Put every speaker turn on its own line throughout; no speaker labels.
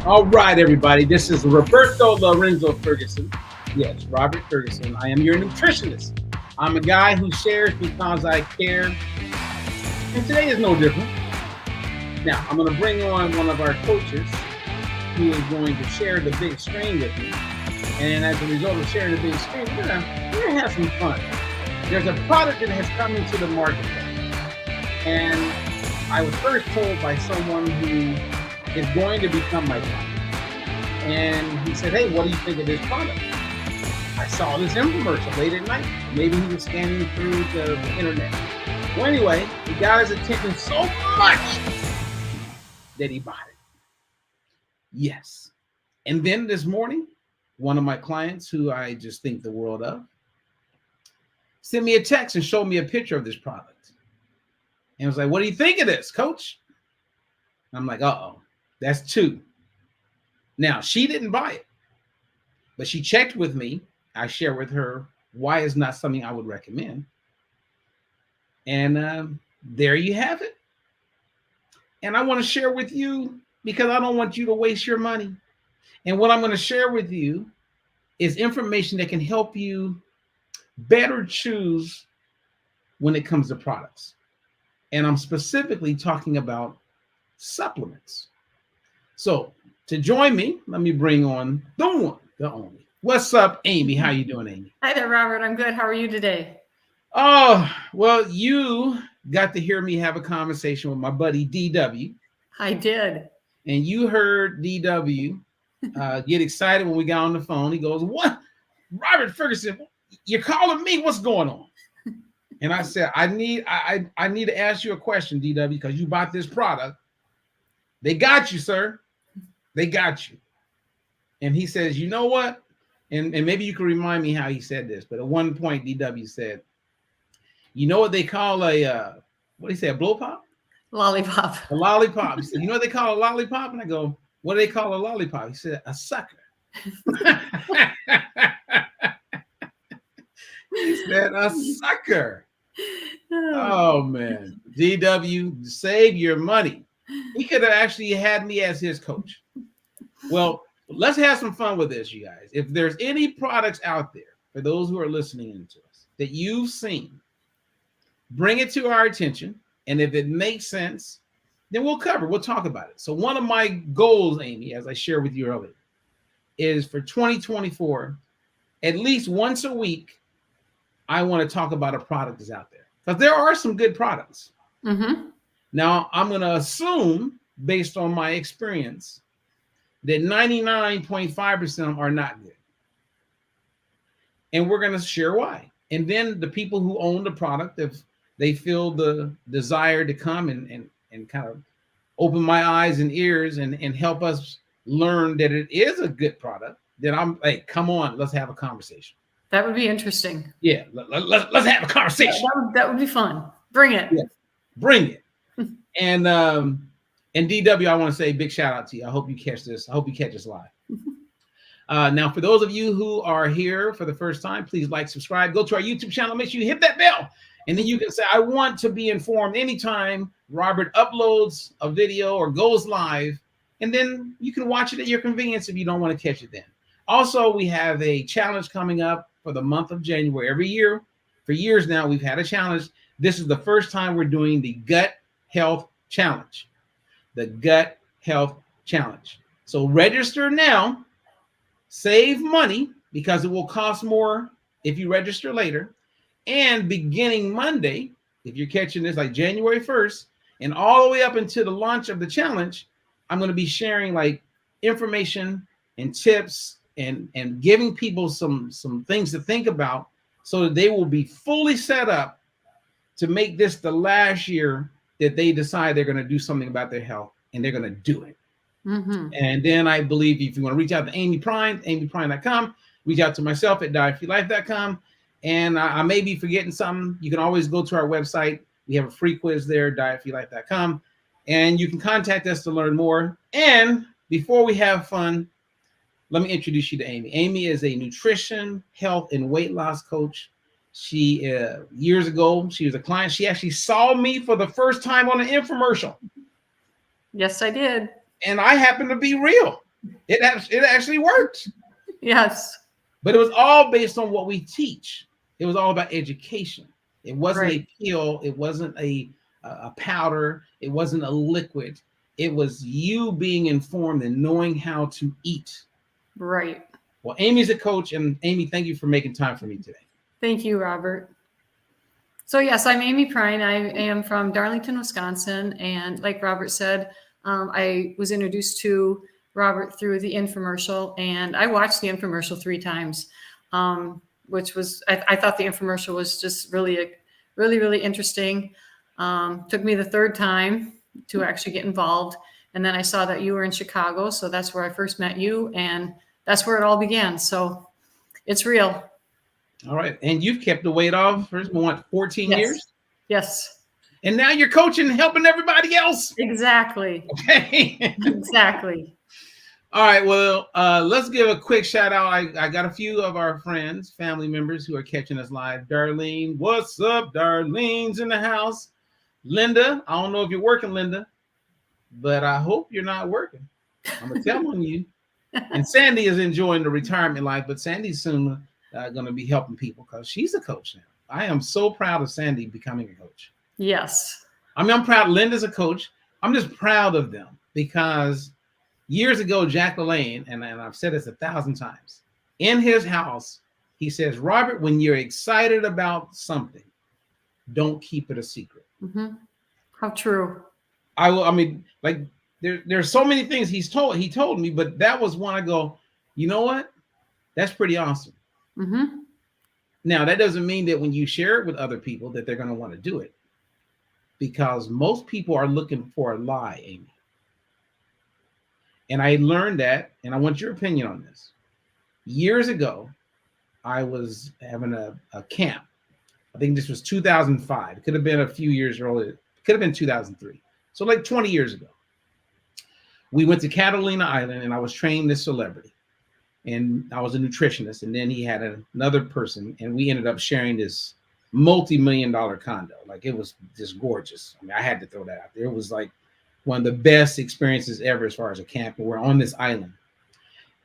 All right, everybody. This is Roberto Lorenzo Ferguson. Yes, Robert Ferguson. I am your nutritionist. I'm a guy who shares because I care. And today is no different. Now, I'm going to bring on one of our coaches who is going to share the big screen with me. And as a result of sharing the big screen, we're gonna have some fun. There's a product that has come into the marketplace. And I was first told by someone who is going to become my client. And he said, hey, what do you think of this product? I saw this infomercial late at night. Maybe he was scanning through the internet. Well, anyway, he got his attention so much that he bought it. Yes. And then this morning, one of my clients who I just think the world of sent me a text and showed me a picture of this product. And was like, what do you think of this, coach? I'm like, uh-oh. That's two. Now, she didn't buy it, but she checked with me. I share with her why it's not something I would recommend. And there you have it. And I want to share with you because I don't want you to waste your money. And what I'm going to share with you is information that can help you better choose when it comes to products. And I'm specifically talking about supplements. So to join me, let me bring on the one, the only. What's up, Amy? How you doing, Amy?
Hi there, Robert. I'm good. How are you today?
Oh, well, you got to hear me have a conversation with my buddy DW.
I did.
And you heard DW get excited when we got on the phone. He goes, what? Robert Ferguson, you're calling me? What's going on? And I said, I need to ask you a question, DW, because you bought this product. They got you, sir. They got you. And he says, you know what? And maybe you can remind me how he said this, but at one point, DW said, you know what they call a, what did he say, a blow pop?
Lollipop.
A lollipop. He said, you know what they call a lollipop? And I go, what do they call a lollipop? He said, a sucker. He said, a sucker. Oh, man. DW, save your money. He could have actually had me as his coach. Well, let's have some fun with this, you guys. If there's any products out there, for those who are listening in to us, that you've seen, bring it to our attention. And if it makes sense, then we'll talk about it. So one of my goals, Amy, as I shared with you earlier, is for 2024, at least once a week, I want to talk about a product that's out there. Because there are some good products.
Mm-hmm.
Now, I'm going to assume, based on my experience, that 99.5% of them are not good. And we're going to share why. And then the people who own the product, if they feel the desire to come and kind of open my eyes and ears and help us learn that it is a good product, then I'm like, come on, let's have a conversation.
That would be interesting.
Yeah, let's have a conversation.
That would be fun. Bring it.
Yeah, bring it. And DW, I want to say a big shout out to you. I hope you catch this. I hope you catch us live. Now, for those of you who are here for the first time, please like, subscribe, go to our YouTube channel. Make sure you hit that bell. And then you can say, I want to be informed anytime Robert uploads a video or goes live. And then you can watch it at your convenience if you don't want to catch it then. Also, we have a challenge coming up for the month of January. Every year, for years now, we've had a challenge. This is the first time we're doing the Gut Health Challenge. The Gut Health Challenge. So register now. Save money because it will cost more if you register later. And beginning Monday, if you're catching this like January 1st, and all the way up until the launch of the challenge, I'm going to be sharing like information and tips and giving people some things to think about so that they will be fully set up to make this the last year that they decide they're going to do something about their health, and they're going to do it. Mm-hmm. And then I believe if you want to reach out to Amy Prime, amyprime.com, reach out to myself at dietfreelife.com. And I may be forgetting something. You can always go to our website. We have a free quiz there, dietfreelife.com. And you can contact us to learn more. And before we have fun, let me introduce you to Amy. Amy is a nutrition, health, and weight loss coach. She, years ago, she was a client. She actually saw me for the first time on an infomercial.
Yes, I did.
And I happened to be real. It actually worked.
Yes.
But it was all based on what we teach. It was all about education. It wasn't
Right.
a pill. It wasn't a powder. It wasn't a liquid. It was you being informed and knowing how to eat.
Right.
Well, Amy's a coach, and Amy, thank you for making time for me today.
Thank you, Robert. So yes, I'm Amy Prine. I am from Darlington, Wisconsin. And like Robert said, I was introduced to Robert through the infomercial, and I watched the infomercial 3 times, which was, I thought the infomercial was just really, really interesting. Took me the 3rd time to actually get involved. And then I saw that you were in Chicago. So that's where I first met you. And that's where it all began. So it's real.
All right. And you've kept the weight off for what, 14
Yes.
years?
Yes.
And now you're coaching and helping everybody else.
Exactly.
Okay.
Exactly.
All right. Well, let's give a quick shout out. I got a few of our friends, family members who are catching us live. Darlene, what's up? Darlene's in the house. Linda, I don't know if you're working, Linda, but I hope you're not working. I'm going to tell on you. And Sandy is enjoying the retirement life, but Sandy's soon going to be helping people because she's a coach now. I am so proud of Sandy becoming a coach.
Yes.
I mean, I'm proud Linda's a coach. I'm just proud of them because years ago, Jack LaLanne, and I've said this 1,000 times, in his house, he says, Robert, when you're excited about something, don't keep it a secret.
Mm-hmm. How true.
I mean, like there's so many things he told me, but that was one I go, you know what? That's pretty awesome.
Mm-hmm.
Now, that doesn't mean that when you share it with other people that they're going to want to do it, because most people are looking for a lie, Amy. And I learned that, and I want your opinion on this. Years ago, I was having a camp. I think this was 2005. It could have been a few years earlier. It could have been 2003. So like 20 years ago. We went to Catalina Island, and I was training this celebrity. And I was a nutritionist. And then he had another person, and we ended up sharing this multi-million-dollar condo. Like, it was just gorgeous. I mean, I had to throw that out there. It was like one of the best experiences ever as far as a camp. And we're on this island.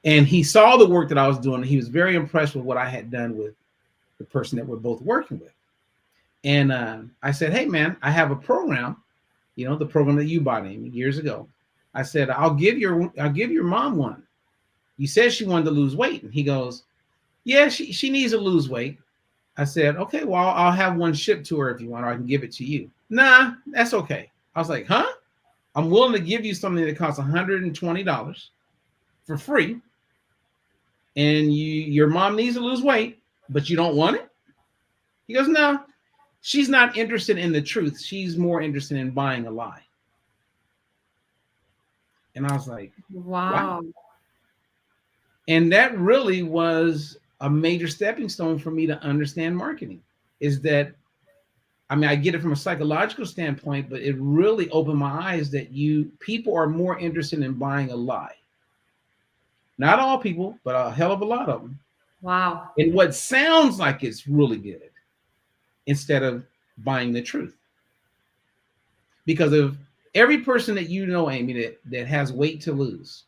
And he saw the work that I was doing. And he was very impressed with what I had done with the person that we're both working with. And I said, hey, man, I have a program, you know, the program that you bought, Amy, years ago. I said, I'll give your mom one. You said she wanted to lose weight. And he goes, yeah, she needs to lose weight. I said, okay, well, I'll have one shipped to her if you want, or I can give it to you. Nah, that's okay. I was like, huh? I'm willing to give you something that costs $120 for free. And your mom needs to lose weight, but you don't want it? He goes, no, she's not interested in the truth. She's more interested in buying a lie. And I was like,
wow.
And that really was a major stepping stone for me to understand marketing. Is that, I mean, I get it from a psychological standpoint, but it really opened my eyes that people are more interested in buying a lie. Not all people, but a hell of a lot of them.
Wow.
And what sounds like it's really good instead of buying the truth. Because of every person that you know, Amy, that has weight to lose,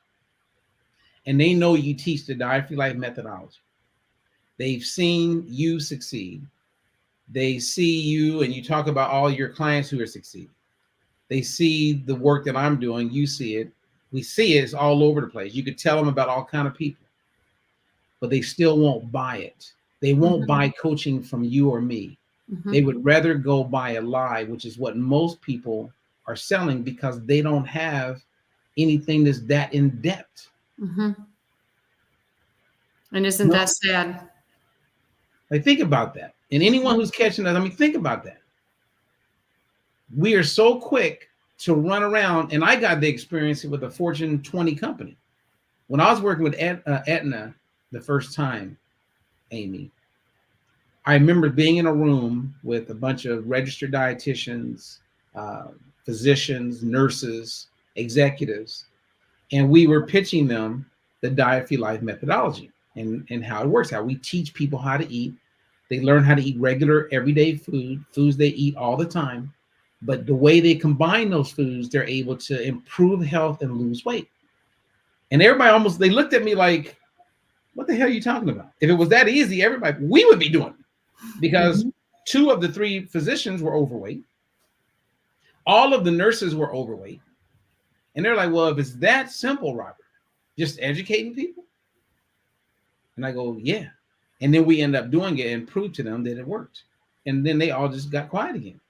and they know you teach the Diet-Free Life methodology. They've seen you succeed. They see you and you talk about all your clients who are succeeding. They see the work that I'm doing. You see it. We see it. It's all over the place. You could tell them about all kinds of people, but they still won't buy it. They won't buy coaching from you or me. They would rather go buy a lie, which is what most people are selling because they don't have anything that's that in depth.
And isn't that sad?
Like, think about that. And anyone who's catching us, I mean, think about that. We are so quick to run around, and I got the experience with a Fortune 20 company. When I was working with Aetna the first time, Amy, I remember being in a room with a bunch of registered dietitians, physicians, nurses, executives, and we were pitching them the Diet-Free Life methodology and how it works, how we teach people how to eat. They learn how to eat regular, everyday foods they eat all the time. But the way they combine those foods, they're able to improve health and lose weight. And everybody almost, they looked at me like, what the hell are you talking about? If it was that easy, everybody, we would be doing it, because
Mm-hmm.
2 of the 3 physicians were overweight. All of the nurses were overweight. And they're like, well, if it's that simple, Robert, just educating people. And I go, yeah. And then we end up doing it and prove to them that it worked. And then they all just got quiet again.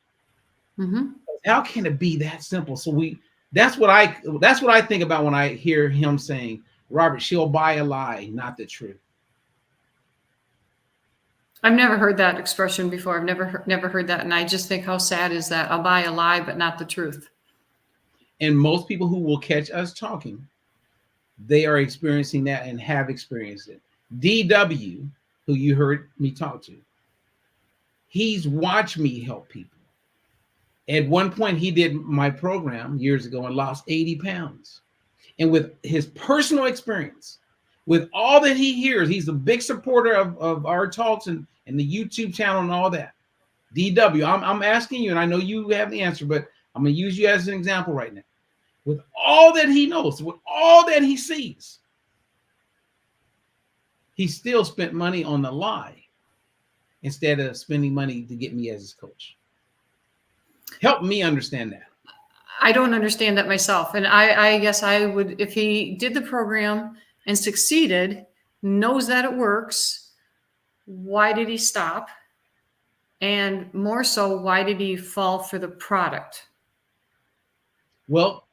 Mm-hmm.
How can it be that simple? So that's what I think about when I hear him saying, Robert, she'll buy a lie, not the truth.
I've never heard that expression before. I've never heard that. And I just think, how sad is that? I'll buy a lie, but not the truth.
And most people who will catch us talking, they are experiencing that and have experienced it. DW, who you heard me talk to, he's watched me help people. At one point, he did my program years ago and lost 80 pounds. And with his personal experience, with all that he hears, he's a big supporter of our talks and the YouTube channel and all that. DW, I'm asking you, and I know you have the answer, but I'm going to use you as an example right now. With all that he knows, with all that he sees, he still spent money on the lie instead of spending money to get me as his coach. Help me understand that.
I don't understand that myself. And I guess I would, if he did the program and succeeded, knows that it works, why did he stop? And more so, why did he fall for the product?
Well,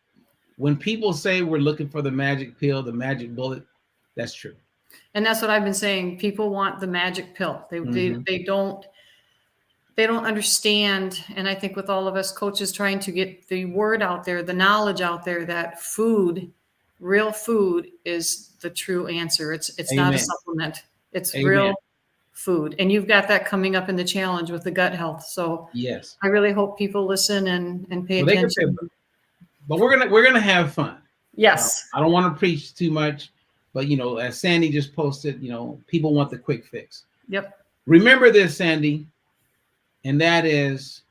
when people say we're looking for the magic pill, the magic bullet, that's true.
And that's what I've been saying. People want the magic pill. They don't understand. And I think with all of us coaches trying to get the word out there, the knowledge out there, that food, real food, is the true answer. It's not a supplement. It's real food. And you've got that coming up in the challenge with the gut health. So
yes,
I really hope people listen and pay attention.
But we're gonna have fun.
Yes.
I don't want to preach too much, but as Sandy just posted, people want the quick fix.
Yep.
Remember this, Sandy, and that is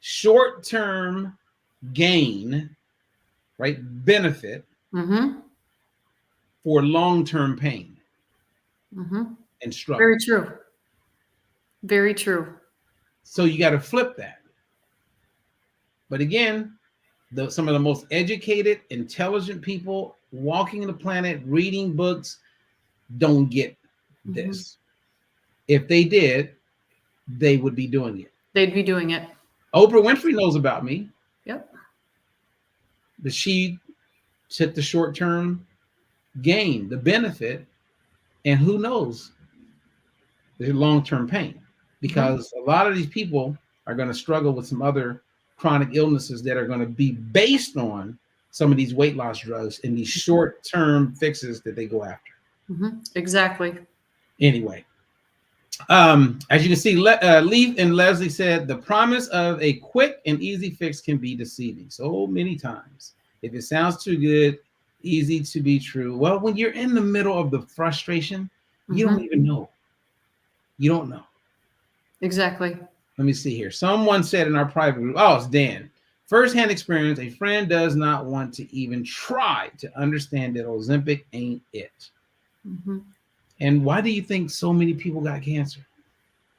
short-term gain, right? Benefit for long-term pain and struggle.
Very true. Very true.
So you got to flip that. But again, some of the most educated, intelligent people walking the planet, reading books, don't get this. If they did, they would be doing it.
They'd be doing it.
Oprah Winfrey knows about me.
Yep.
But she took the short-term gain, the benefit, and who knows the long-term pain. Because a lot of these people are going to struggle with some other chronic illnesses that are going to be based on some of these weight loss drugs and these short-term fixes that they go after.
Exactly.
Anyway, as you can see, Leaf and Leslie said the promise of a quick and easy fix can be deceiving so many times. If it sounds too good, easy to be true. Well, when you're in the middle of the frustration, you don't even know. You don't know. Exactly. Let me see here. Someone said in our private group, oh, it's Dan. First-hand experience, a friend does not want to even try to understand that Ozempic ain't it. And why do you think so many people got cancer?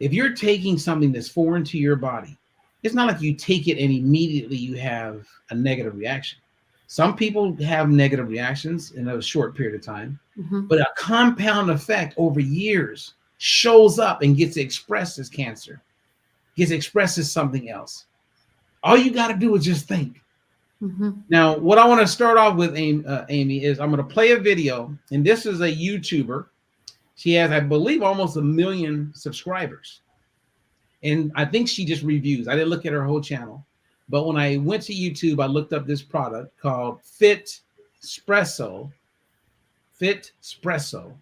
If you're taking something that's foreign to your body, it's not like you take it and immediately you have a negative reaction. Some people have negative reactions in a short period of time, but a compound effect over years shows up and gets expressed as cancer, gets expressed as something else. All you got to do is just think. Now, what I want to start off with, Amy, is I'm going to play a video, and this is a YouTuber. She has, I believe, almost 1 million subscribers. And I think she just reviews. I didn't look at her whole channel. But when I went to YouTube, I looked up this product called Fit Espresso. Fit Espresso.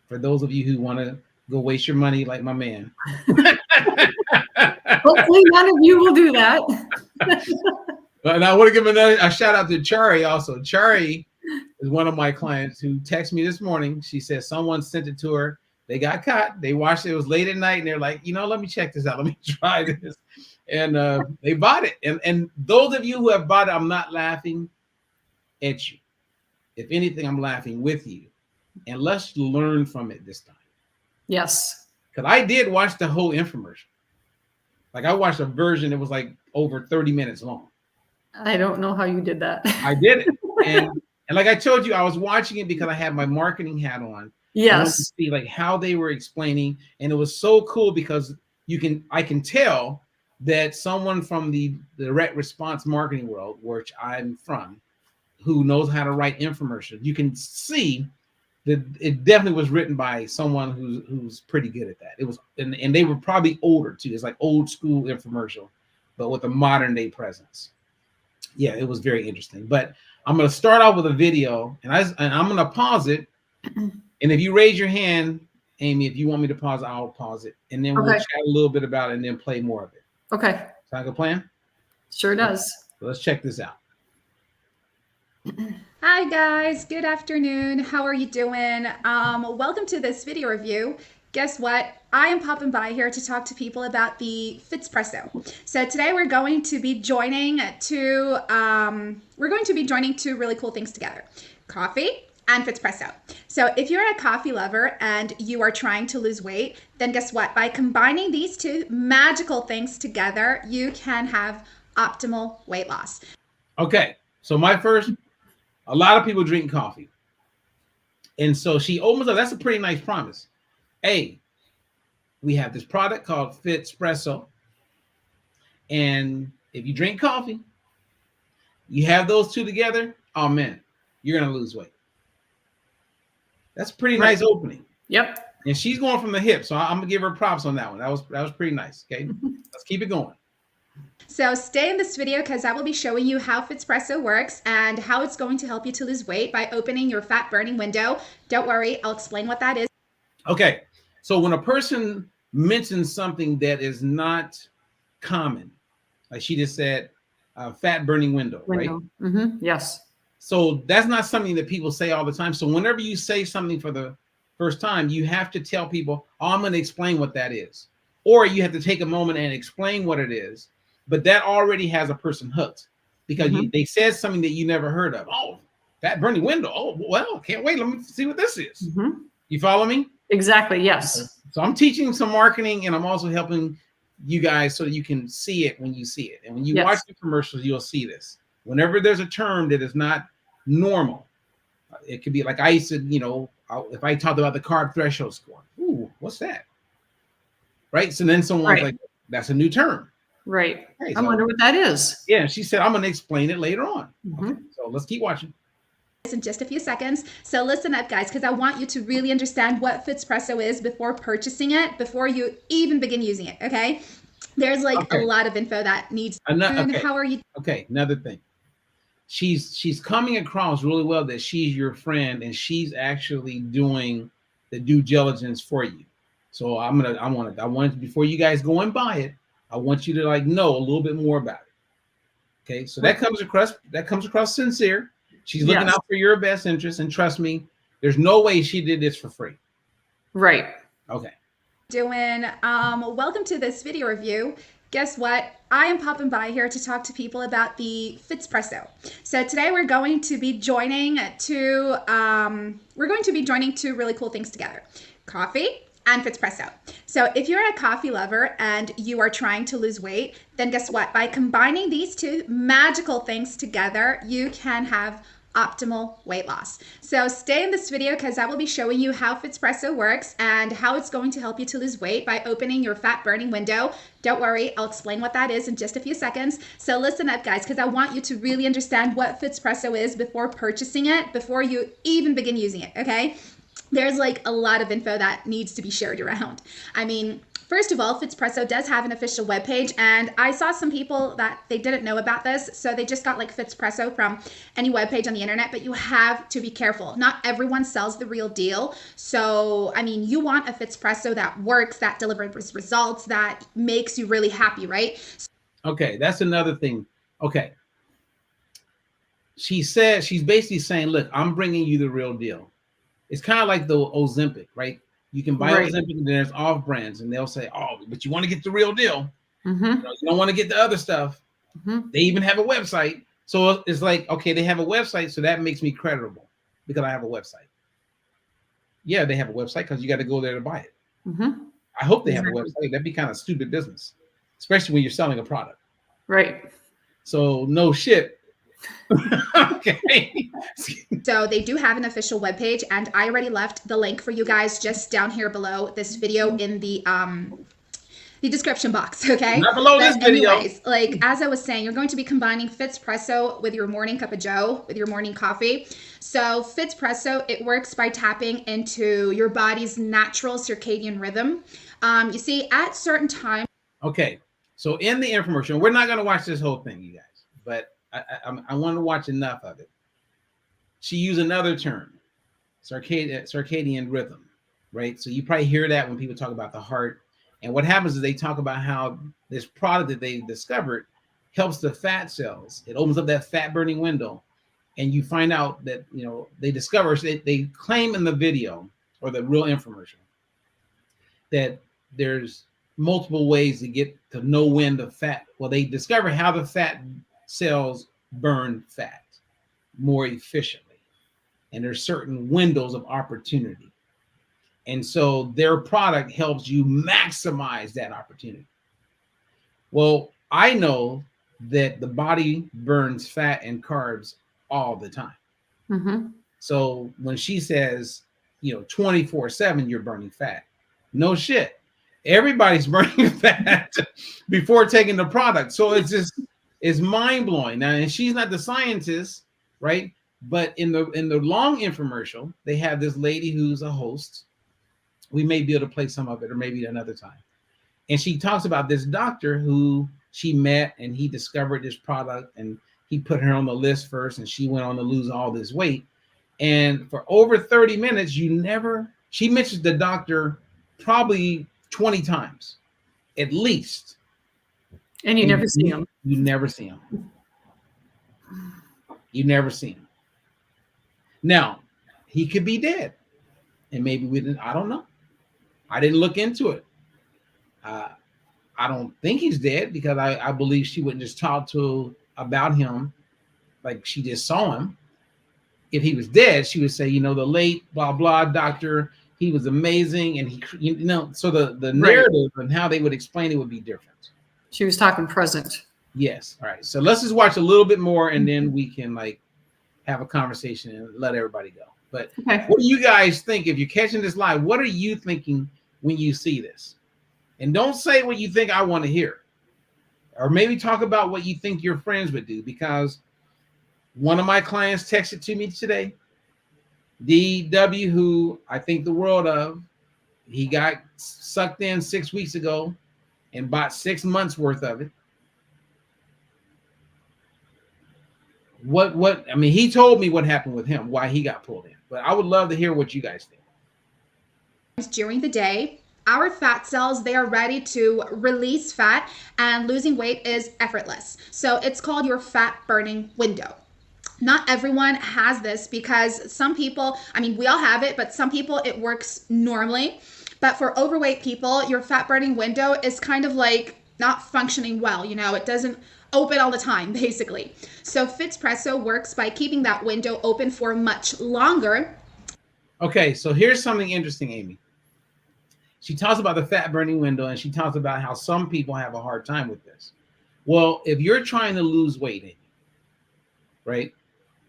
For those of you who want to go waste your money like my man.
Hopefully none of you will do that.
And I want to give a shout out to Chari also. Chari is one of my clients who texted me this morning. She said someone sent it to her. They got caught. They watched it. It was late at night. And they're like, let me check this out. Let me try this. And they bought it. And those of you who have bought it, I'm not laughing at you. If anything, I'm laughing with you. And let's learn from it this time.
Yes.
Because I did watch the whole infomercial. Like, I watched a version that was like over 30 minutes long.
I don't know how you did that.
I did it. And like I told you, I was watching it because I had my marketing hat on. I wanted to
Yes.
see like how they were explaining. And it was so cool because I can tell that someone from the direct response marketing world, which I'm from, who knows how to write infomercials, you can see that it definitely was written by someone who's pretty good at that. It was, and they were probably older too. It's like old school infomercial, but with a modern day presence. Yeah, it was very interesting. But I'm going to start off with a video, and I'm going to pause it. And if you raise your hand, Amy, if you want me to pause, I'll pause it, and then we'll chat a little bit about it, and then play more of it.
Okay.
Sound like a plan?
Sure does.
So let's check this out.
Hi guys, good afternoon. How are you doing? Welcome to this video review. Guess what? I am popping by here to talk to people about the Fitspresso. So today we're going to be joining two really cool things together: coffee and Fitspresso. So if you're a coffee lover and you are trying to lose weight, then guess what? By combining these two magical things together, you can have optimal weight loss.
Okay, so a lot of people drink coffee. And so she opens up, that's a pretty nice promise. Hey, we have this product called Fitspresso. And if you drink coffee, you have those two together, oh man, you're going to lose weight. That's a pretty nice opening.
Yep.
And she's going from the hip. So I'm going to give her props on that one. That was pretty nice. Okay, let's keep it going.
So stay in this video because I will be showing you how Fitspresso works and how it's going to help you to lose weight by opening your fat burning window. Don't worry, I'll explain what that is.
Okay, so when a person mentions something that is not common, like she just said, fat burning window, right?
Mm-hmm. Yes.
So that's not something that people say all the time. So whenever you say something for the first time, you have to tell people, oh, I'm going to explain what that is. Or you have to take a moment and explain what it is. But that already has a person hooked because they said something that you never heard of. Oh, fat burning window. Oh, well, can't wait. Let me see what this is. You follow me?
Exactly. Yes.
Okay. So I'm teaching some marketing, and I'm also helping you guys so that you can see it when you see it. And when you watch the commercials, you'll see this. Whenever there's a term that is not normal, it could be like I used to, if I talked about the carb threshold score. Ooh, what's that? Right. So then someone's like, that's a new term.
Right.
Okay,
I wonder what that is.
Yeah, she said, I'm going to explain it later on. Okay, so let's keep watching.
In just a few seconds. So listen up, guys, because I want you to really understand what Fitspresso is before purchasing it, before you even begin using it, okay? There's like a lot of info that needs How are you?
Okay, another thing. She's coming across really well that she's your friend and she's actually doing the due diligence for you. So I want before you guys go and buy it, I want you to know a little bit more about it. Okay, so that comes across sincere. She's looking out for your best interest, and trust me, there's no way she did this for free.
Right.
Okay.
Welcome to this video review. Guess what? I am popping by here to talk to people about the Fitspresso. So today we're going to be joining two really cool things together: coffee and Fitspresso. So if you're a coffee lover and you are trying to lose weight, then guess what? By combining these two magical things together, you can have optimal weight loss. So stay in this video because I will be showing you how Fitspresso works and how it's going to help you to lose weight by opening your fat burning window. Don't worry, I'll explain what that is in just a few seconds. So listen up, guys, because I want you to really understand what Fitspresso is before purchasing it, before you even begin using it, okay? There's like a lot of info that needs to be shared around. I mean, first of all, Fitspresso does have an official webpage, and I saw some people that they didn't know about this, so they just got like Fitspresso from any webpage on the internet, but you have to be careful. Not everyone sells the real deal. So, I mean, you want a Fitspresso that works, that delivers results, that makes you really happy, right?
Okay, that's another thing. Okay. She's basically saying, look, I'm bringing you the real deal. It's kind of like the Ozempic, right? You can buy Ozempic and there's off brands and they'll say, oh, but you want to get the real deal. You don't want to get the other stuff. They even have a website. So it's like, okay, they have a website, so that makes me credible. Because I have a website. Yeah, they have a website because you got to go there to buy it.
Mm-hmm.
I hope they have a
Exactly.
website. That'd be kind of stupid business, especially when you're selling a product.
Right.
So no shit. Okay.
So they do have an official webpage, and I already left the link for you guys just down here below this video in the description box, okay?
Not below this video.
Anyways, like as I was saying, you're going to be combining Fitspresso with your morning cup of joe, with your morning coffee. So Fitspresso, it works by tapping into your body's natural circadian rhythm. You see, at certain times.
Okay, so in the infomercial, we're not going to watch this whole thing, you guys, but I want to watch enough of it. She used another term, circadian rhythm, right? So you probably hear that when people talk about the heart. And what happens is they talk about how this product that they discovered helps the fat cells. It opens up that fat burning window. And you find out that, you know, they discover, they claim in the video or the real infomercial that there's multiple ways to get to know when the fat, well, they discover how the fat cells burn fat more efficiently. And there's certain windows of opportunity. And so their product helps you maximize that opportunity. Well, I know that the body burns fat and carbs all the time.
Mm-hmm.
So when she says, you know, 24/7, you're burning fat. No shit. Everybody's burning fat before taking the product. So it's just, it's mind blowing. Now, and she's not the scientist, right? But in the long infomercial, they have this lady who's a host. We may be able to play some of it, or maybe another time. And she talks about this doctor who she met, and he discovered this product, and he put her on the list first, and she went on to lose all this weight. And for over 30 minutes, she mentions the doctor probably 20 times, at least.
And you never see him.
You never see him. You never see him. Now, he could be dead. And maybe we didn't, I don't know. I didn't look into it. I don't think he's dead because I believe she wouldn't just talk about him like she just saw him. If he was dead, she would say, you know, the late blah, blah doctor, he was amazing. And he, you know, so the narrative and how they would explain it would be different.
She was talking present.
Yes. All right. So let's just watch a little bit more and then we can like have a conversation and let everybody go. But
Okay.
What do you guys think? If you're catching this live, what are you thinking when you see this? And don't say what you think I want to hear. Or maybe talk about what you think your friends would do, because one of my clients texted to me today, DW, who I think the world of. He got sucked in 6 weeks ago and bought 6 months worth of it. What I mean, he told me what happened with him, why he got pulled in. But I would love to hear what you guys think.
During the day, our fat cells, they are ready to release fat, and losing weight is effortless. So it's called your fat burning window. Not everyone has this, because some people, I mean, we all have it, but some people it works normally. But for overweight people, your fat burning window is kind of like not functioning well. You know, it doesn't open all the time, basically. So Fitspresso works by keeping that window open for much longer.
Okay, so here's something interesting, Amy. She talks about the fat burning window, and she talks about how some people have a hard time with this. Well, if you're trying to lose weight, Amy, right,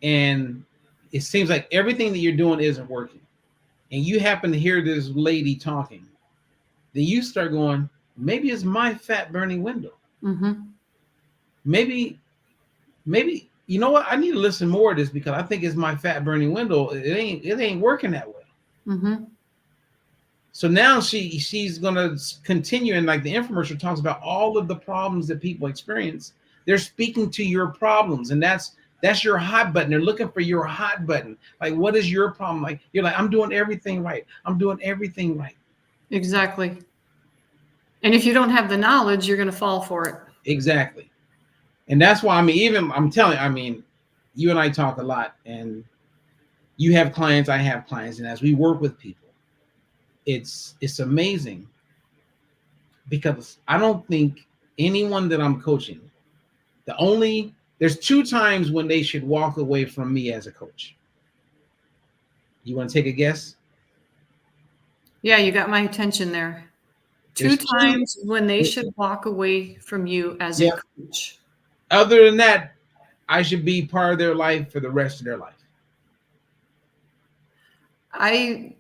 and it seems like everything that you're doing isn't working, and you happen to hear this lady talking, then you start going, maybe it's my fat burning window.
Mm-hmm.
Maybe, you know what? I need to listen more to this, because I think it's my fat burning window. It ain't working that way.
Mm-hmm.
So now she's gonna continue, and like the infomercial talks about all of the problems that people experience. They're speaking to your problems, and that's your hot button. They're looking for your hot button. Like, what is your problem? Like, you're like, I'm doing everything right. I'm doing everything right.
Exactly. And if you don't have the knowledge, you're going to fall for it.
Exactly. And that's why, I mean, I'm telling you, I mean, you and I talk a lot, and you have clients, I have clients, and as we work with people, it's amazing, because I don't think anyone that I'm coaching, there's 2 times when they should walk away from me as a coach. You want to take a guess?
Yeah, you got my attention there.
There's
Two
two-
times when they should walk away from you as
Yeah.
a coach.
Other than that, I should be part of their life for the rest of their life.
I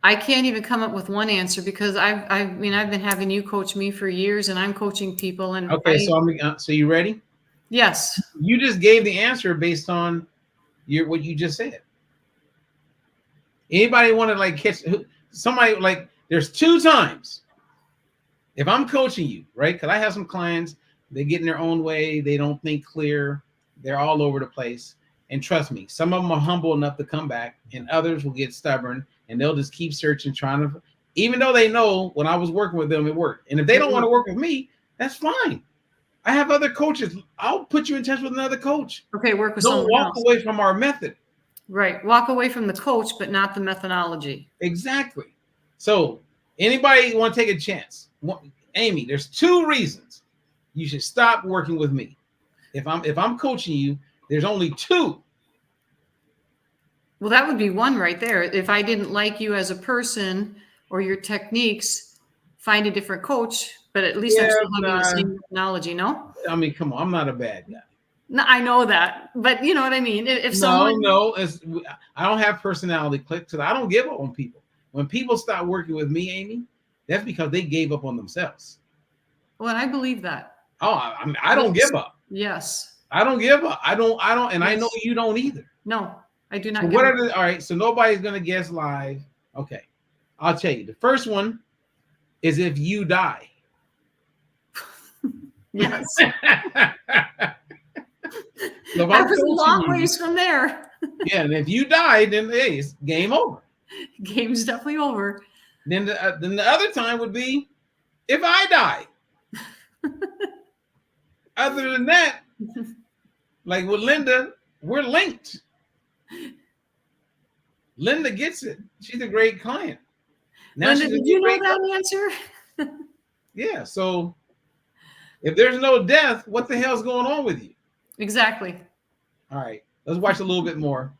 can't even come up with one answer because I mean I've been having you coach me for years and I'm coaching people and
Okay, so you ready?
yes.
You just gave the answer based on what you just said. Anybody want to like catch somebody like there's two times if I'm coaching you, right? Because I have some clients, they get in their own way, they don't think clear, they're all over the place. And trust me, some of them are humble enough to come back, and others will get stubborn and they'll just keep searching, trying to, even though they know when I was working with them, it worked. And if they don't want to work with me, that's fine. I have other coaches. I'll put you in touch with another coach.
Okay, work with
Don't
someone
walk
else.
away from our method.
Right. Walk away from the coach, but not the methodology.
Exactly. So anybody want to take a chance? Amy, there's two reasons you should stop working with me. If I'm coaching you, there's only two.
Well, that would be one right there. If I didn't like you as a person or your techniques, find a different coach, but at least I'm still having the same methodology, no?
I mean, come on, I'm not a bad guy.
No, I know that, but you know what I mean? If someone...
I don't have personality clicks, because I don't give up on people. When people stop working with me, Amy, that's because they gave up on themselves.
Well, I believe that.
Oh, I don't give up.
Yes.
I don't give up. I don't, and
Yes.
I know you don't either.
No, I do not.
So what are all right, so nobody's gonna guess live. Okay. I'll tell you. The first one is if you die.
Yes.
So
I was a long ways from there.
Yeah, and if you die, then hey, it's game over.
Game's definitely over.
Then the other time would be if I die. Other than that, like with Linda, we're linked. Linda gets it. She's a great client. Now
Linda, did you know that answer?
Yeah. So if there's no death, what the hell's going on with you?
Exactly.
All right. Let's watch a little bit more.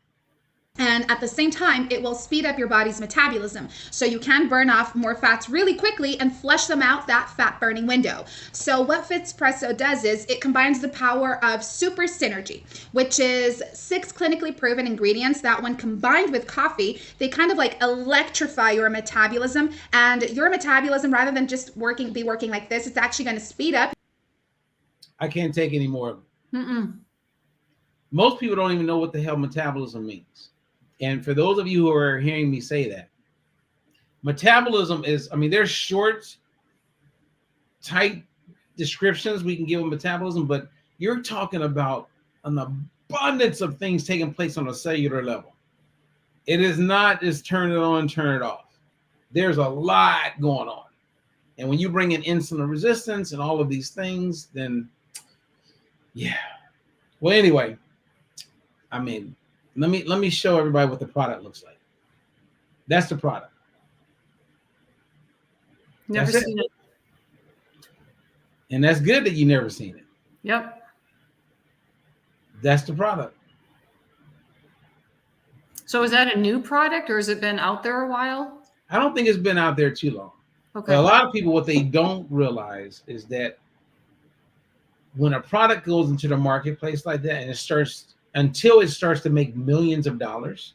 And at the same time, it will speed up your body's metabolism. So you can burn off more fats really quickly and flush them out that fat burning window. So what Fitspresso does is it combines the power of super synergy, which is 6 clinically proven ingredients that when combined with coffee, they kind of like electrify your metabolism. And your metabolism, rather than just be working like this, it's actually going to speed up.
I can't take any more.
Mm-mm.
Most people don't even know what the hell metabolism means. And for those of you who are hearing me say that, metabolism is, I mean, there's short, tight descriptions we can give of metabolism, but you're talking about an abundance of things taking place on a cellular level. It is not just turn it on, turn it off. There's a lot going on. And when you bring in insulin resistance and all of these things, then yeah. Well, anyway, I mean, let me show everybody what the product looks like. That's the product.
Never
That's
seen it.
And that's good that you never seen it.
Yep.
That's the product.
So is that a new product or has it been out there a while?
I don't think it's been out there too long.
Okay.
But a lot of people, what they don't realize is that when a product goes into the marketplace like that and until it starts to make millions of dollars,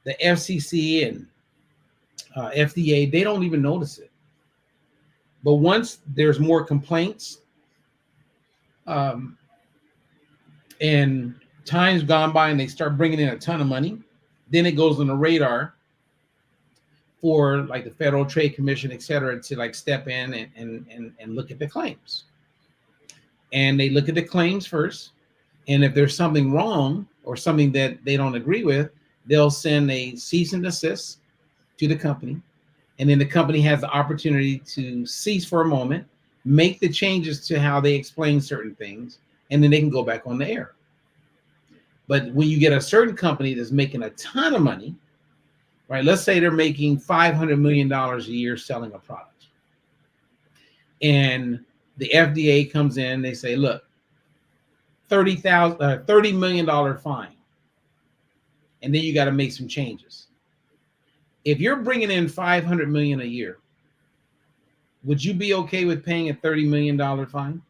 the FCC and FDA, they don't even notice it. But once there's more complaints and time's gone by and they start bringing in a ton of money, then it goes on the radar for like the Federal Trade Commission, et cetera, to like step in and look at the claims. And they look at the claims first. And if there's something wrong or something that they don't agree with, they'll send a cease and desist to the company. And then the company has the opportunity to cease for a moment, make the changes to how they explain certain things, and then they can go back on the air. But when you get a certain company that's making a ton of money, right? Let's say they're making $500 million a year selling a product. And the FDA comes in, they say, look, $30 million fine. and then you got to make some changes. If you're bringing in 500 million a year, would you be okay with paying a $30 million fine?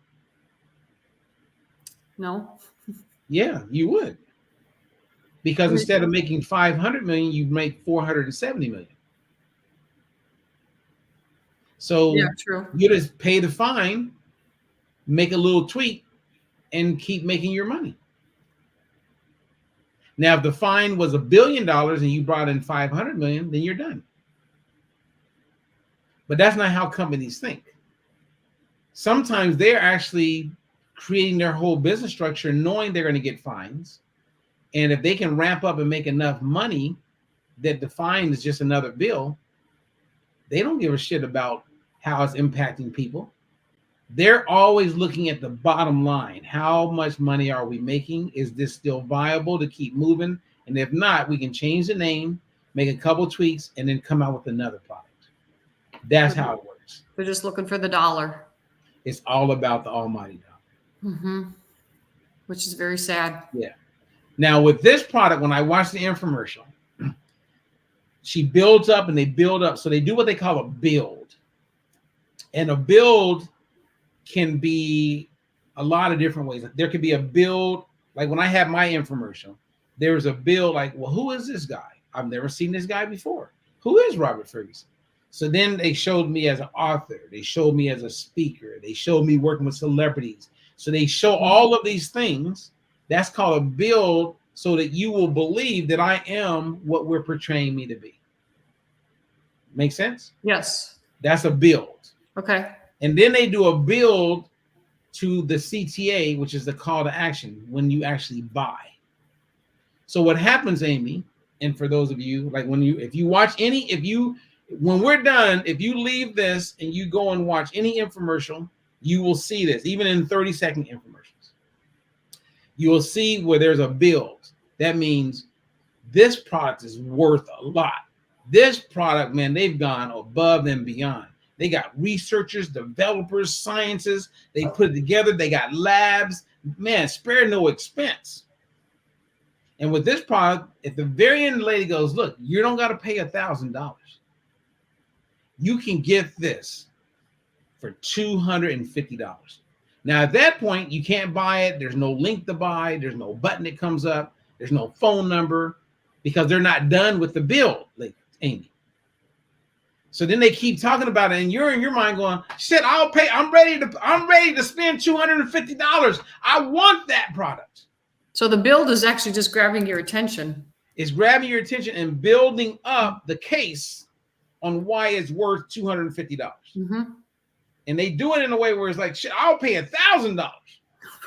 No.
Yeah, you would. Because instead of making 500 million, you make 470 million. So
yeah, true.
you just pay the fine, make a little tweak, and keep making your money. Now, if the fine was $1 billion and you brought in 500 million, then you're done. But that's not how companies think. Sometimes they're actually creating their whole business structure knowing they're going to get fines. And if they can ramp up and make enough money that the fine is just another bill, they don't give a shit about how it's impacting people. They're always looking at the bottom line. How much money are we making? Is this still viable to keep moving? And if not, we can change the name, make a couple tweaks, and then come out with another product. That's how it works.
They're just looking for the dollar.
It's all about the almighty dollar.
Mm-hmm. Which is very sad.
Yeah. Now, with this product, when I watched the infomercial, she builds up and they build up. So they do what they call a build. And a build can be a lot of different ways. There could be a build, like when I had my infomercial, there was a build like, well, who is this guy? I've never seen this guy before. Who is Robert Ferguson? So then they showed me as an author. They showed me as a speaker. They showed me working with celebrities. So they show all of these things. That's called a build so that you will believe that I am what we're portraying me to be. Make sense?
Yes.
That's a build.
Okay.
And then they do a build to the CTA, which is the call to action when you actually buy. So what happens, Amy, and for those of you, like when we're done, if you leave this and you go and watch any infomercial, you will see this, even in 30-second infomercials. You will see where there's a build. That means this product is worth a lot. This product, man, they've gone above and beyond. They got researchers, developers, scientists. They put it together. They got labs. Man, spare no expense. And with this product, at the very end, the lady goes, look, you don't got to pay $1,000. You can get this for $250. Now, at that point, you can't buy it. There's no link to buy. There's no button that comes up. There's no phone number because they're not done with the build, like Amy. So then they keep talking about it, and you're in your mind going, shit, I'll pay. I'm ready to spend $250. I want that product.
So the build is actually just grabbing your attention.
It's grabbing your attention and building up the case on why it's worth $250.
Mm-hmm.
And they do it in a way where it's like, shit, I'll pay $1,000.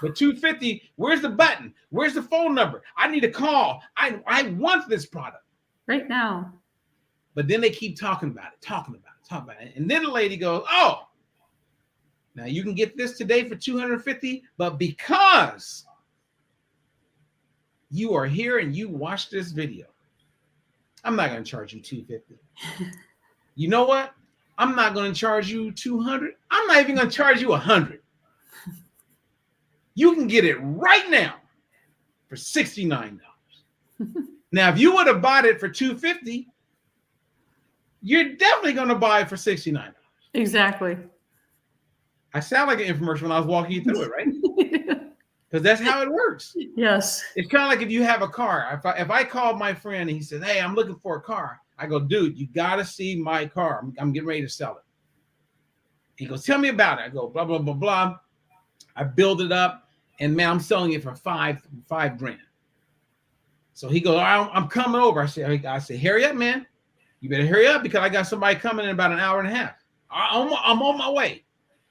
But $250, where's the button? Where's the phone number? I need to call. I want this product.
Right now.
But then they keep talking about it. And then the lady goes, oh, now you can get this today for $250, but because you are here and you watch this video, I'm not going to charge you $250. You know what? I'm not going to charge you $200. I'm not even going to charge you $100. You can get it right now for $69. Now, if you would have bought it for $250, you're definitely going to buy it for $69.
Exactly.
I sound like an infomercial when I was walking you through it, right? Because that's how it works.
Yes.
It's kind of like if you have a car. If I called my friend and he said, hey, I'm looking for a car. I go, dude, you got to see my car. I'm getting ready to sell it. He goes, tell me about it. I go, blah, blah, blah, blah. I build it up. And man, I'm selling it for $5,000. So he goes, I'm coming over. I said, hurry up, man. You better hurry up because I got somebody coming in about an hour and a half. I'm on my way.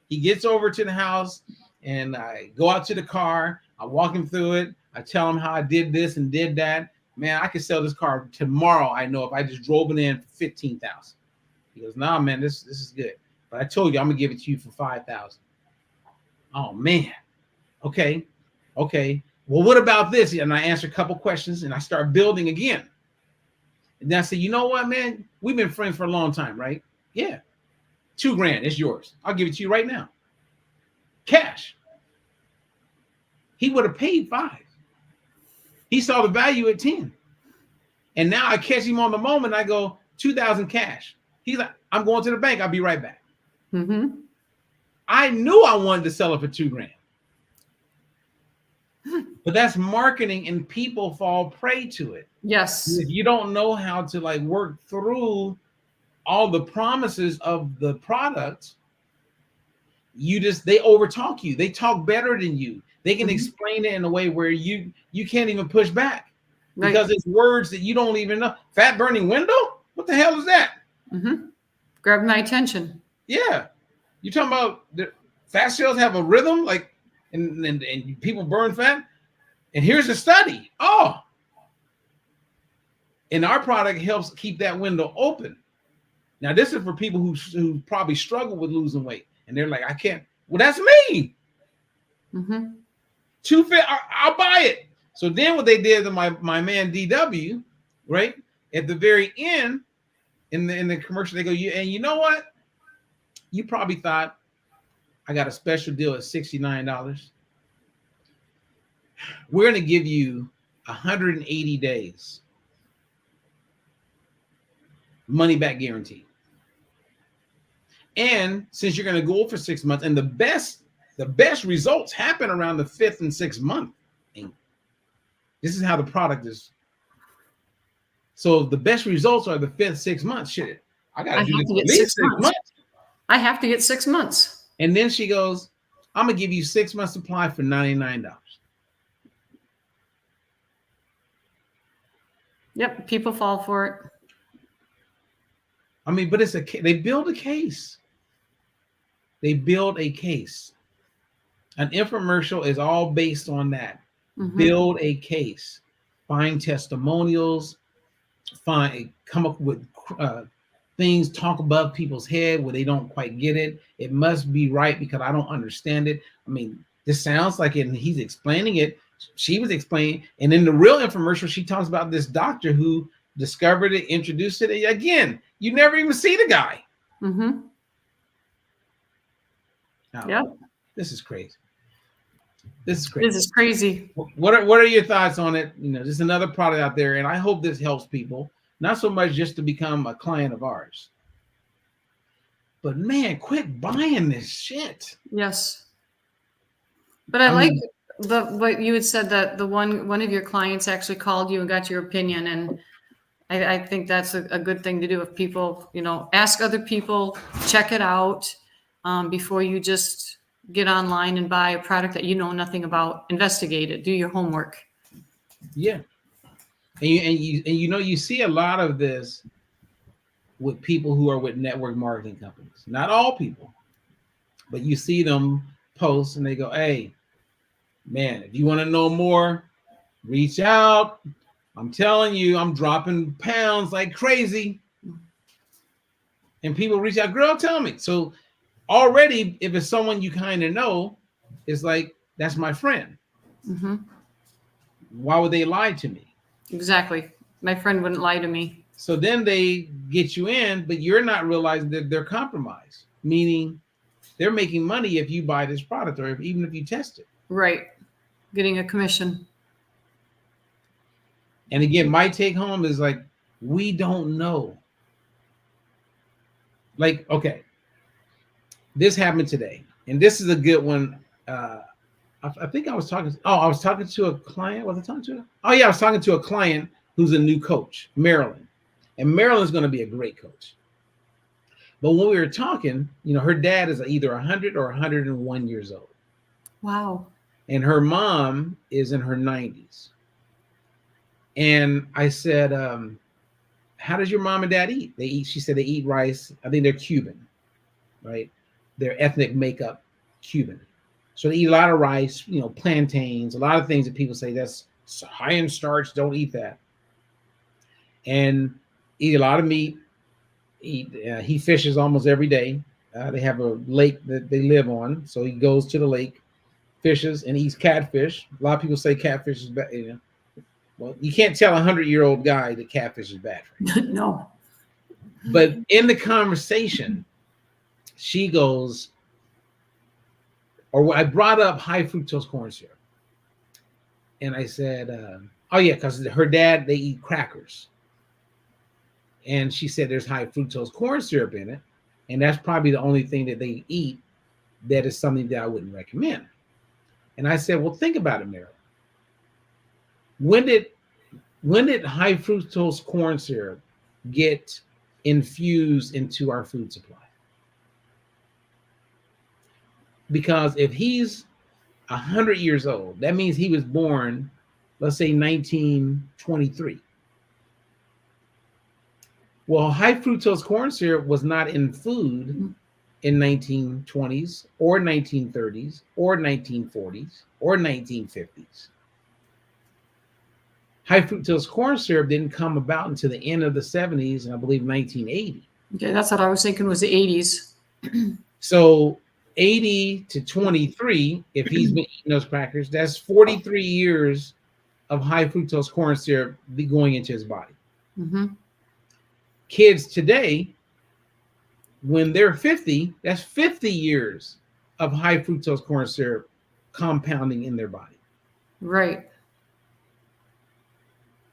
He gets over to the house and I go out to the car. I walk him through it. I tell him how I did this and did that. Man, I could sell this car tomorrow. I know if I just drove it in for $15,000. He goes, nah, man, this is good. But I told you I'm gonna give it to you for $5,000. Oh man. Okay. Well, what about this? And I answer a couple questions and I start building again. And then I say, you know what, man? We've been friends for a long time, right? Yeah. $2,000, it's yours. I'll give it to you right now. Cash. He would have paid $5,000. He saw the value at $10,000. And now I catch him on the moment. I go, 2,000 cash. He's like, I'm going to the bank. I'll be right back.
Mm-hmm.
I knew I wanted to sell it for $2,000. But that's marketing, and people fall prey to it.
Yes.
If you don't know how to like work through all the promises of the product, they overtalk you. They talk better than you. They can explain it in a way where you can't even push back because it's words that you don't even know. Fat burning window? What the hell is that?
Grab my attention.
Yeah. You're talking about the fat cells have a rhythm, like, and people burn fat. And here's a study. Oh. And our product helps keep that window open. Now, this is for people who probably struggle with losing weight. And they're like, I can't. Well, that's me. Too fit. I'll buy it. So then what they did to my man DW, right? At the very end, in the commercial, they go, and you know what? You probably thought I got a special deal at $69. We're going to give you 180 days money back guarantee. And since you're going to go for 6 months, and the best results happen around the 5th and 6th month. And this is how the product is. So the best results are the 5th, 6th month. Shit, I got to do this at least 6 months.
I have to get 6 months.
And then she goes, I'm going to give you 6 months supply for $99.
Yep, people fall for it.
I mean, but they build a case. They build a case. An infomercial is all based on that. Build a case. Find testimonials. Come up with things, talk above people's head where they don't quite get it. It must be right because I don't understand it. I mean, this sounds like it, and he's explaining it. She was explaining, and in the real infomercial, she talks about this doctor who discovered it, introduced it. And again, you never even see the guy.
Yeah,
this is crazy. This is crazy.
This is crazy.
What are your thoughts on it? You know, there's another product out there, and I hope this helps people. Not so much just to become a client of ours, but man, quit buying this shit.
Yes, but I like what you had said, that the one of your clients actually called you and got your opinion, and I think that's a good thing to do. If people, ask other people, check it out before you just get online and buy a product that you know nothing about. Investigate it. Do your homework.
Yeah. And you see a lot of this with people who are with network marketing companies. Not all people, but you see them post and they go, hey, man, if you want to know more, reach out. I'm telling you, I'm dropping pounds like crazy. And people reach out, girl, tell me. So already, if it's someone you kind of know, it's like, that's my friend. Why would they lie to me?
Exactly. My friend wouldn't lie to me.
So then they get you in, but you're not realizing that they're compromised, meaning they're making money if you buy this product or even if you test it.
Right. Getting a commission.
And again, my take home is like, we don't know. Like, okay, this happened today. And this is a good one. I think I was talking to a client. Was I talking to her? Oh, yeah, I was talking to a client who's a new coach, Marilyn. And Marilyn's going to be a great coach. But when we were talking, her dad is either 100 or 101 years old.
Wow.
And her mom is in her 90s. And I said, how does your mom and dad eat? She said they eat rice. I think they're Cuban, right? Their ethnic makeup, Cuban. So they eat a lot of rice, plantains, a lot of things that people say that's high in starch, don't eat that. And eat a lot of meat. He fishes almost every day. They have a lake that they live on. So he goes to the lake, fishes, and eats catfish. A lot of people say catfish is bad. Well, you can't tell a 100-year-old guy that catfish is bad for him.
No.
But in the conversation, she goes, or I brought up high fructose corn syrup. And I said, oh yeah, because her dad, they eat crackers. And she said there's high fructose corn syrup in it. And that's probably the only thing that they eat that is something that I wouldn't recommend. And I said, well, think about it, Meryl. When did high fructose corn syrup get infused into our food supply? Because if he's 100 years old, that means he was born, let's say 1923. Well, high fructose corn syrup was not in food in 1920s or 1930s or 1940s or 1950s. High fructose corn syrup didn't come about until the end of the 70s and I believe 1980.
Okay, that's what I was thinking was the 80s.
So 80 to 23, if he's been eating those crackers, that's 43 years of high fructose corn syrup going into his body.
Mm-hmm.
Kids today, when they're 50, that's 50 years of high fructose corn syrup compounding in their body.
Right.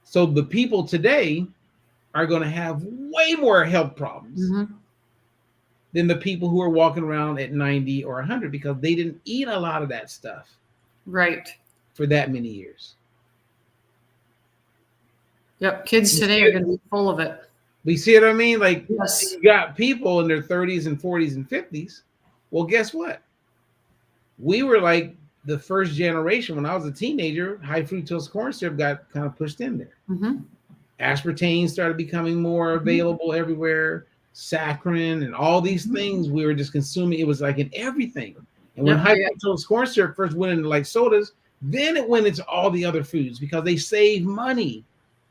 So the people today are going to have way more health problems than the people who are walking around at 90 or 100 because they didn't eat a lot of that stuff.
Right.
For that many years.
Yep. Kids today are going to be full of it.
We see what I mean? Like,
yes.
You got people in their 30s and 40s and 50s. Well, guess what? We were like the first generation. When I was a teenager, high fructose corn syrup got kind of pushed in there.
Mm-hmm.
Aspartame started becoming more available everywhere. Saccharin and all these things we were just consuming. It was like in everything. And when high fructose corn syrup first went into like sodas, then it went into all the other foods because they save money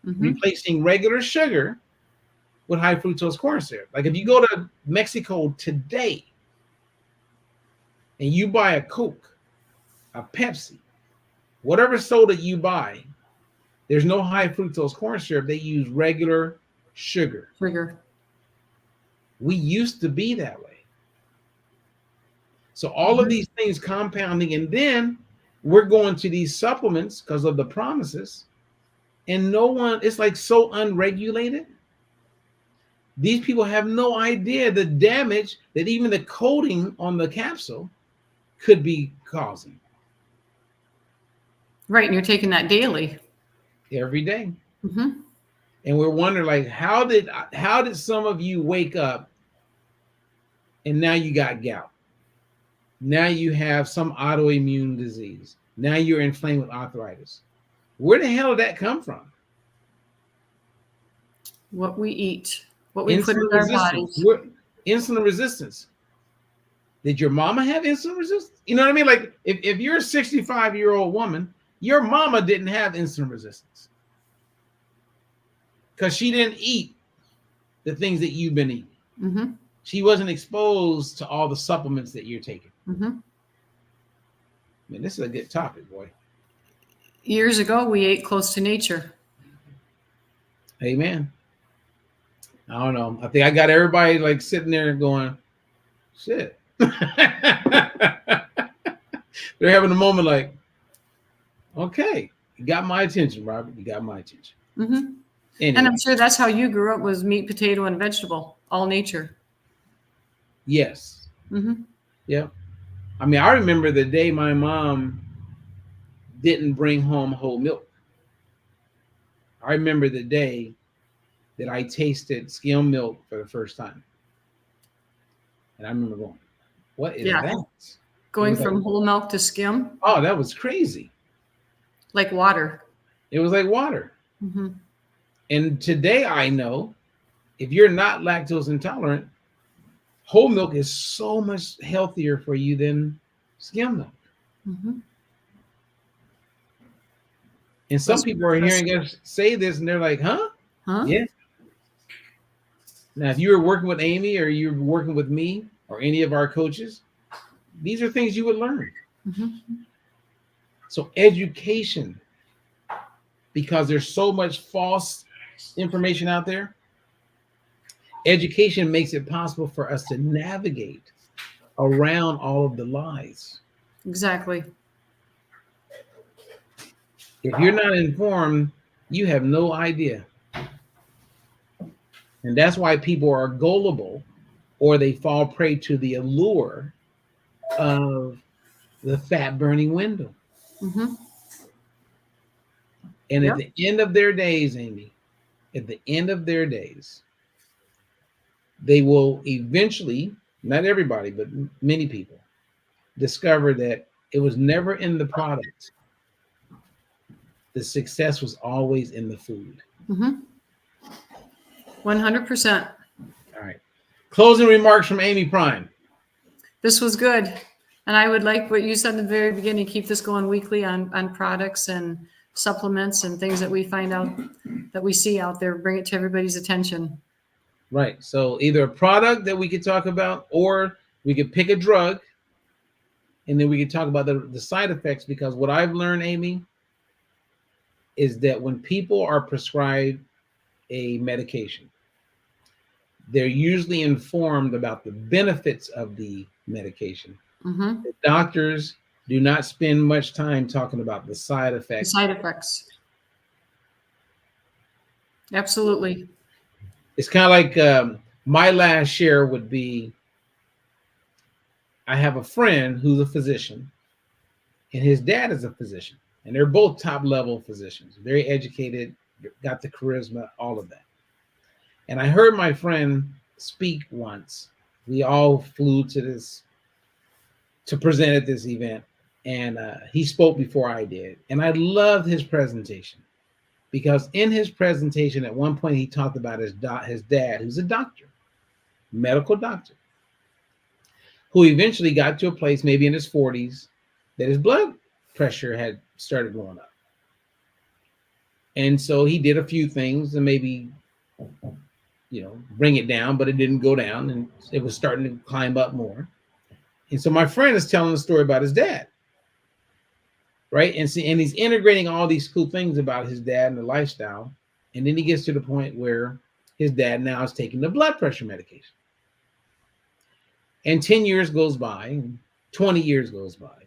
replacing regular sugar with high fructose corn syrup. Like if you go to Mexico today and you buy a Coke, a Pepsi, whatever soda you buy, there's no high fructose corn syrup. They use regular sugar. We used to be that way. So all of these things compounding, and then we're going to these supplements because of the promises, and no one, it's like so unregulated. These people have no idea the damage that even the coating on the capsule could be causing.
Right, and you're taking that daily.
Every day. And we're wondering, like, how did some of you wake up and now you got gout? Now you have some autoimmune disease. Now you're inflamed with arthritis. Where the hell did that come from?
What we eat, what we put in our bodies.
Insulin resistance. Did your mama have insulin resistance? You know what I mean? Like if you're a 65-year-old woman, your mama didn't have insulin resistance because she didn't eat the things that you've been eating. She wasn't exposed to all the supplements that you're taking. Man, this is a good topic, boy.
Years ago, we ate close to nature.
Amen. I don't know. I think I got everybody like sitting there going, shit. They're having a moment like, okay, you got my attention, Robert. You got my attention. Anyway.
And I'm sure that's how you grew up, was meat, potato, and vegetable, all nature.
Yes. Yeah. I mean, I remember the day my mom didn't bring home whole milk. I remember the day that I tasted skim milk for the first time. And I remember going, what is that?
Going from whole milk to skim?
Oh, that was crazy.
Like water.
It was like water. And today I know if you're not lactose intolerant, whole milk is so much healthier for you than skim milk. And some people are hearing us say this and they're like, huh? Yeah. Now, if you were working with Amy or you're working with me or any of our coaches, these are things you would learn. So education, because there's so much false information out there, education makes it possible for us to navigate around all of the lies.
Exactly. If
you're not informed, you have no idea And that's why people are gullible, or they fall prey to the allure of the fat burning window.
Mm-hmm.
And
Yep.
at the end of their days, Amy, at the end of their days, they will eventually, not everybody, but many people, discover that it was never in the product. The success was always in the food.
Mm-hmm. 100%.
All right. Closing remarks from Amy Prime.
This was good. And I would like what you said in the very beginning, keep this going weekly on products and supplements and things that we find out that we see out there. Bring it to everybody's attention.
Right. So either a product that we could talk about, or we could pick a drug, and then we could talk about the side effects. Because what I've learned, Amy, is that when people are prescribed a medication, they're usually informed about the benefits of the medication.
Mm-hmm.
The doctors do not spend much time talking about the side
The
effects.
side effects. Absolutely.
It's kind of like my last share would be, I have a friend who's a physician, and his dad is a physician, and they're both top level physicians, very educated, got the charisma, all of that. And I heard my friend speak once. We all flew to present at this event, and he spoke before I did. And I loved his presentation, because in his presentation, at one point, he talked about his dad, who's a doctor, medical doctor, who eventually got to a place, maybe in his 40s, that his blood pressure had started going up. And so he did a few things and maybe, bring it down, but it didn't go down, and it was starting to climb up more. And so my friend is telling the story about his dad, right? And he's integrating all these cool things about his dad and the lifestyle. And then he gets to the point where his dad now is taking the blood pressure medication. And 10 years goes by, and 20 years goes by.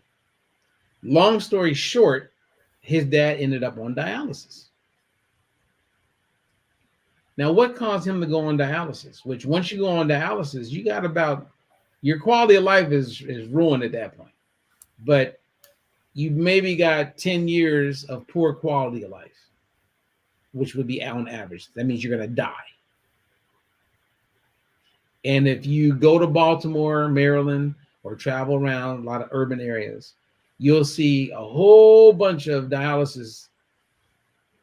Long story short, his dad ended up on dialysis. Now, what caused him to go on dialysis? Which, once you go on dialysis, you got your quality of life is ruined at that point. But you've maybe got 10 years of poor quality of life, which would be on average. That means you're going to die. And if you go to Baltimore, Maryland, or travel around a lot of urban areas, you'll see a whole bunch of dialysis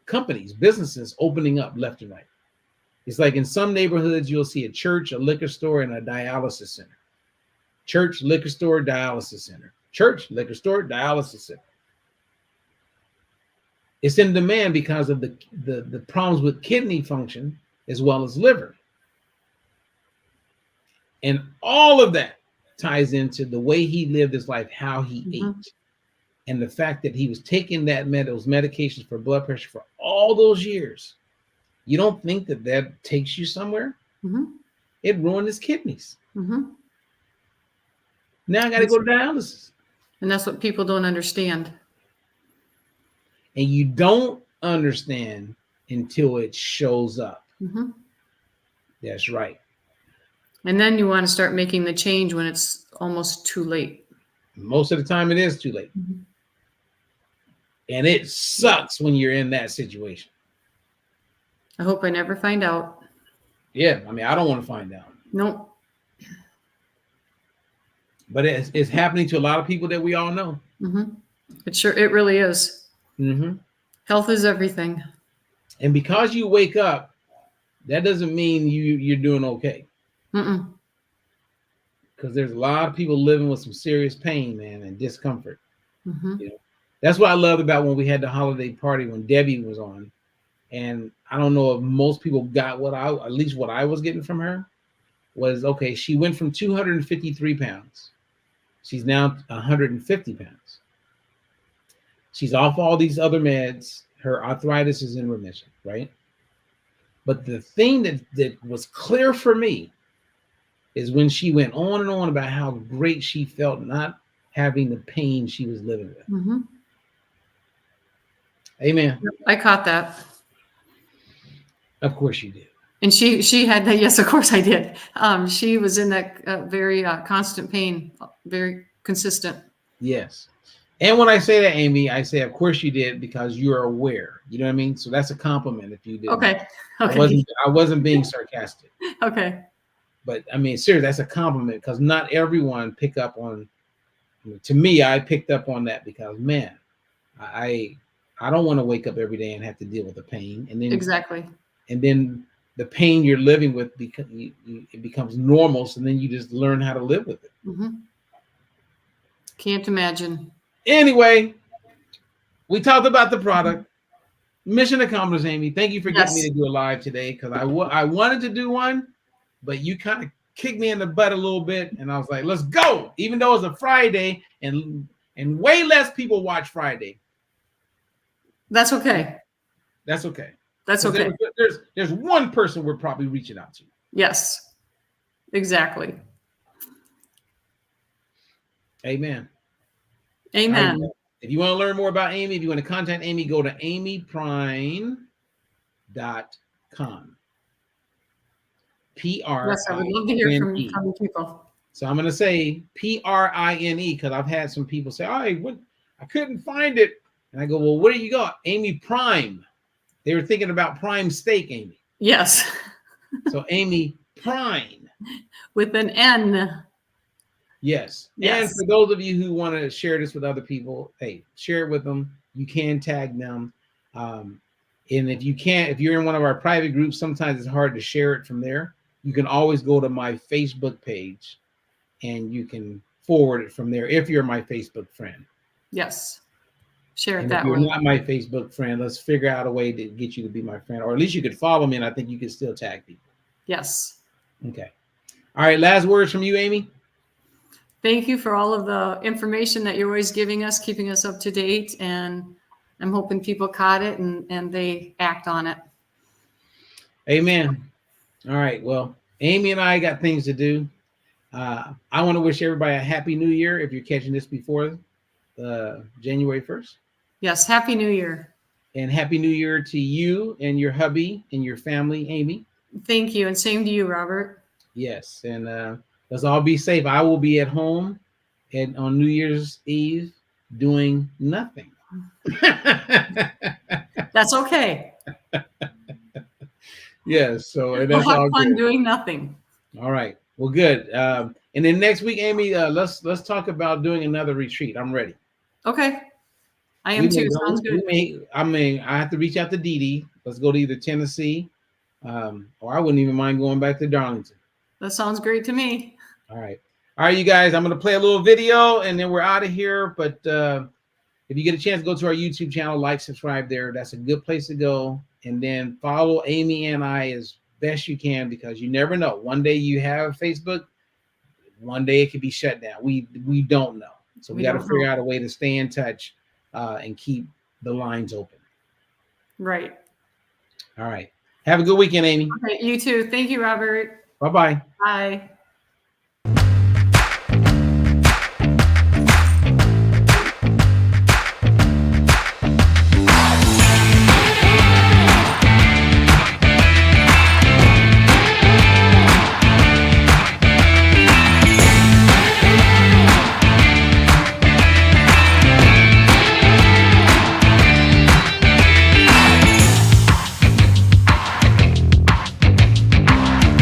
companies, businesses opening up left and right. It's like in some neighborhoods, you'll see a church, a liquor store, and a dialysis center. Church, liquor store, dialysis center. Church, liquor store, dialysis center. It's in demand because of the problems with kidney function as well as liver. And all of that ties into the way he lived his life, how he ate, and the fact that he was taking those medications for blood pressure for all those years. You don't think that takes you somewhere?
Mm-hmm.
It ruined his kidneys.
Mm-hmm.
Now I got to go to dialysis.
And that's what people don't understand.
And you don't understand until it shows up.
Mm-hmm.
That's right.
And then you want to start making the change when it's almost too late.
Most of the time it is too late.
Mm-hmm.
And it sucks when you're in that situation.
I hope I never find out.
Yeah, I mean, I don't want to find out.
Nope.
But it's happening to a lot of people that we all know.
Mm-hmm. It really is.
Mm-hmm.
Health is everything.
And because you wake up, that doesn't mean you're doing okay.
Mm-mm.
Because there's a lot of people living with some serious pain, man, and discomfort.
Mm-hmm.
That's what I loved about when we had the holiday party when Debbie was on. And I don't know if most people got at least what I was getting from her was, okay, she went from 253 pounds. She's now 150 pounds. She's off all these other meds. Her arthritis is in remission, right? But the thing that was clear for me is when she went on and on about how great she felt not having the pain she was living with.
Mm-hmm.
Amen.
I caught that.
Of course you did.
And she had that. Yes, of course I did. She was in that very constant pain, very consistent.
Yes. And when I say that, Amy, I say, of course you did, because you're aware. You know what I mean? So that's a compliment if you did.
Okay.
I wasn't being sarcastic.
Okay.
But I mean, seriously, that's a compliment, because not everyone pick up on. To me, I picked up on that, because man, I don't want to wake up every day and have to deal with the pain, and then
Exactly.
and then the pain you're living with, because it becomes normal. So then you just learn how to live with it.
Mm-hmm. Can't imagine.
Anyway, we talked about the product. Mission accomplished, Amy. Thank you for getting me to do a live today, because I wanted to do one, but you kind of kicked me in the butt a little bit, and I was like, let's go. Even though it's a Friday, and way less people watch Friday.
That's okay.
That's okay.
That's okay.
There's one person we're probably reaching out to.
Yes, exactly.
Amen.
Amen.
If you want to learn more about Amy, if you want to contact Amy, go to amyprime.com. P-R-I-N-E.
Yes, I would love to hear from people.
So I'm going to say P-R-I-N-E, because I've had some people say, "Oh, what? I couldn't find it." And I go, "Well, where do you go?" Amy Prime. They were thinking about prime steak, Amy.
Yes.
So Amy Prime.
With an N.
Yes.
Yes.
And for those of you who want to share this with other people, hey, share it with them. You can tag them. And if you can't, if you're in one of our private groups, sometimes it's hard to share it from there. You can always go to my Facebook page and you can forward it from there if you're my Facebook friend.
Yes. Share it
And
that
if you're
way.
not my Facebook friend, let's figure out a way to get you to be my friend, or at least you could follow me, and I think you could still tag people.
Yes.
Okay. All right. Last words from you, Amy.
Thank you for all of the information that you're always giving us, keeping us up to date. And I'm hoping people caught it and they act on it.
Amen. All right. Well, Amy and I got things to do. I want to wish everybody a happy new year if you're catching this before January 1st.
Yes. Happy New Year.
And happy new year to you and your hubby and your family, Amy.
Thank you. And same to you, Robert.
Yes. And let's all be safe. I will be at home and on New Year's Eve doing nothing.
That's okay.
Yes. So and
We'll
that's
have
all
fun
good.
doing nothing.
All right. Well, good. And then next week, Amy, let's talk about doing another retreat. I'm ready.
Okay. I am too. Sounds good.
I have to reach out to Dee Dee. Let's go to either Tennessee, or I wouldn't even mind going back to Darlington.
That sounds great to me.
All right. All right, you guys, I'm going to play a little video and then we're out of here. But if you get a chance, go to our YouTube channel, like, subscribe there. That's a good place to go. And then follow Amy and I as best you can, because you never know. One day you have Facebook, one day it could be shut down. We don't know. So we got to figure out a way to stay in touch and keep the lines open.
Right.
All right. Have a good weekend, Amy.
Okay, you too. Thank you, Robert.
Bye-bye.
Bye.